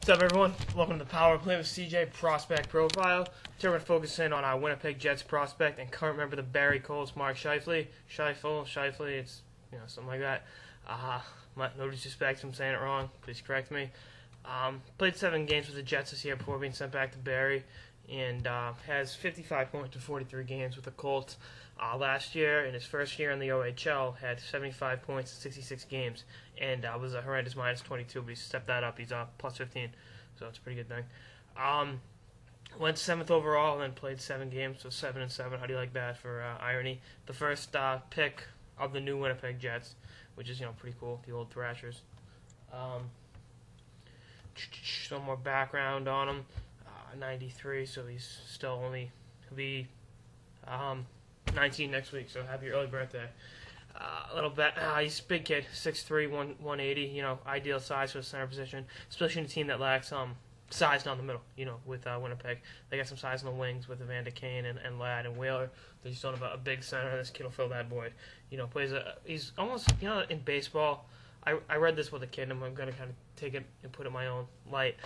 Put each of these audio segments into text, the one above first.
What's up, everyone? Welcome to the Power Play with CJ Prospect Profile. Today we're going to focus in on our Winnipeg Jets prospect and current member of the Barrie Colts, Scheifele, it's, something like that. No disrespect if I'm saying it wrong. Please correct me. Played 7 games with the Jets this year before being sent back to Barrie, and has 55 points in 43 games with the Colts. Last year, in his first year in the OHL, had 75 points in 66 games, and was a horrendous minus 22, but he stepped that up. He's plus 15, so it's a pretty good thing. Went 7th overall, and then played 7 games, so 7-7. How do you like that for irony? The first pick of the new Winnipeg Jets, which is pretty cool, the old Thrashers. Some more background on him. 93, so he's still only, he'll be 19 next week, so happy early birthday. A little bit, he's a big kid, 6'3", 180, ideal size for the center position, especially in a team that lacks size down the middle, with Winnipeg. They got some size in the wings with Evander Kane and Ladd and Wheeler. They just don't have a big center. This kid will fill that void. He's almost, in baseball, I read this with a kid, and I'm going to kind of take it and put it in my own light.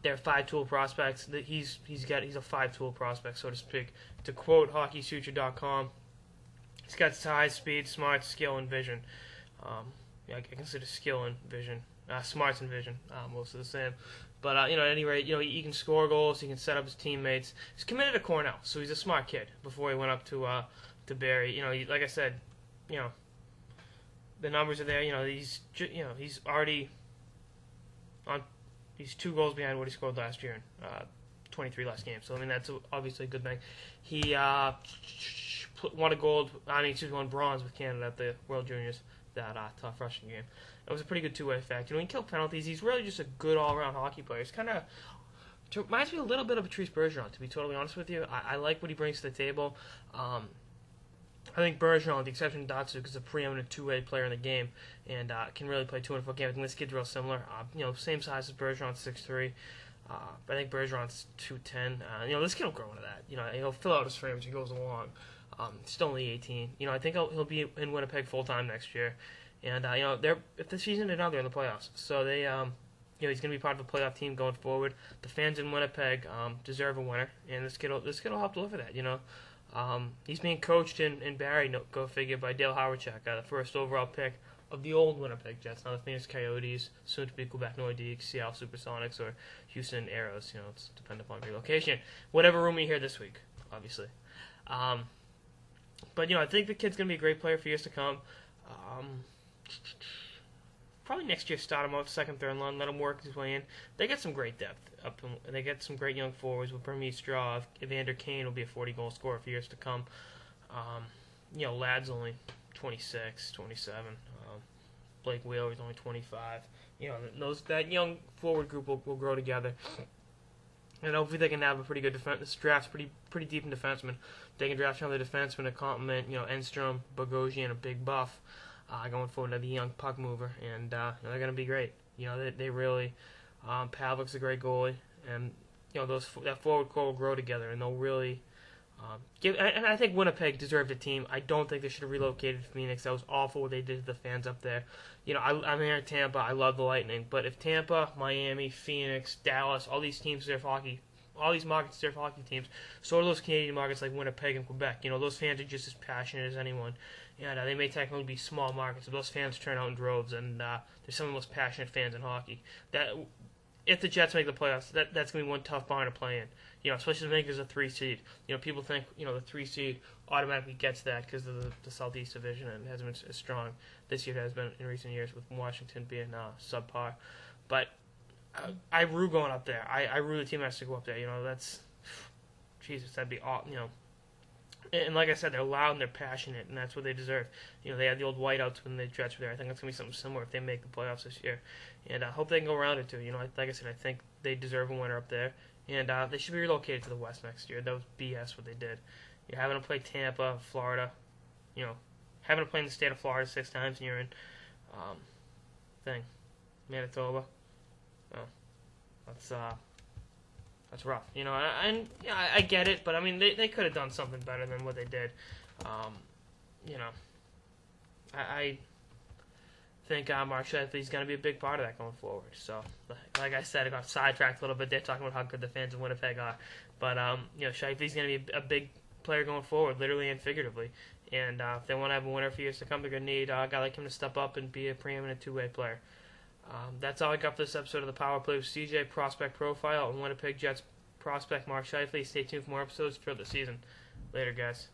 They're 5-tool prospects. He's a 5-tool prospect, so to speak. To quote HockeySuture.com, he's got size, speed, smarts, skill, and vision. I consider skill and vision, smarts and vision, most of the same. But at any rate, he can score goals. He can set up his teammates. He's committed to Cornell, so he's a smart kid. Before he went up to Barrie, like I said, the numbers are there. He's already on. He's 2 goals behind what he scored last year in 23 last games. So, that's obviously a good thing. He won bronze with Canada at the World Juniors, that tough Russian game. It was a pretty good two-way effect. When he killed penalties, he's really just a good all-around hockey player. He's kind of reminds me a little bit of Patrice Bergeron, to be totally honest with you. I like what he brings to the table. I think Bergeron, with the exception of Datsuk, is a preeminent two-way player in the game and can really play 2-4 games. I think this kid's real similar. Same size as Bergeron, 6'3". I think Bergeron's 210. This kid will grow into that. He'll fill out his frame as he goes along. Still only 18. I think he'll be in Winnipeg full-time next year. And, if the season is out, they're in the playoffs. So they, he's going to be part of a playoff team going forward. The fans in Winnipeg deserve a winner, and this kid will help deliver that, He's being coached in Barrie, go figure, by Dale Howardchuk, the first overall pick of the old Winnipeg Jets, now the Phoenix Coyotes, soon to be Quebec Nordiques, Seattle Supersonics, or Houston Aeros. It's dependent upon relocation. Whatever rumor you hear this week, obviously. But I think the kid's going to be a great player for years to come. Probably next year start him out second, third line, let him work his way in. They got some great depth up, and they get some great young forwards with Bermie Straw. Evander Kane will be a 40-goal scorer for years to come. Ladd's only 26, 27. Blake Wheeler's only 25. That young forward group will grow together. And hopefully they can have a pretty good defense. This draft's pretty deep in defensemen. They can draft another defenseman to complement, Enstrom, Bogosian, a big buff, going forward to the young puck mover, and they're going to be great. They really, Pavlik's a great goalie, and that forward core will grow together, and they'll really and I think Winnipeg deserved a team. I don't think they should have relocated to Phoenix. That was awful what they did to the fans up there. I'm here in Tampa. I love the Lightning, but if Tampa, Miami, Phoenix, Dallas, all these teams deserve hockey. All these markets deserve hockey teams. So are those Canadian markets like Winnipeg and Quebec. Those fans are just as passionate as anyone. And they may technically be small markets, but those fans turn out in droves, and they're some of the most passionate fans in hockey. If the Jets make the playoffs, that's going to be one tough barn to play in. Especially if they make it as a 3 seed. People think, the 3 seed automatically gets that because of the Southeast Division, and it hasn't been as strong this year as it has been in recent years, with Washington being subpar. But I rue going up there. I rue the team has to go up there. That's, Jesus, that'd be awesome. And like I said, they're loud and they're passionate, and that's what they deserve. They had the old whiteouts when the Jets were there. I think that's going to be something similar if they make the playoffs this year. And I hope they can go around it, too. Like I said, I think they deserve a winner up there. And they should be relocated to the West next year. That was BS what they did. You're having to play Tampa, Florida. Having to play in the state of Florida 6 times, and you're in Manitoba. Oh, that's rough, I get it, but they could have done something better than what they did. think Mark Scheifele is going to be a big part of that going forward. So, like I said, I got sidetracked a little bit there talking about how good the fans of Winnipeg are. But, Scheifele's going to be a big player going forward, literally and figuratively. And if they want to have a winner for years to come, they're going to need a guy like him to step up and be a preeminent two-way player. That's all I got for this episode of the Power Play with CJ Prospect Profile and Winnipeg Jets prospect Mark Scheifele. Stay tuned for more episodes throughout the season. Later, guys.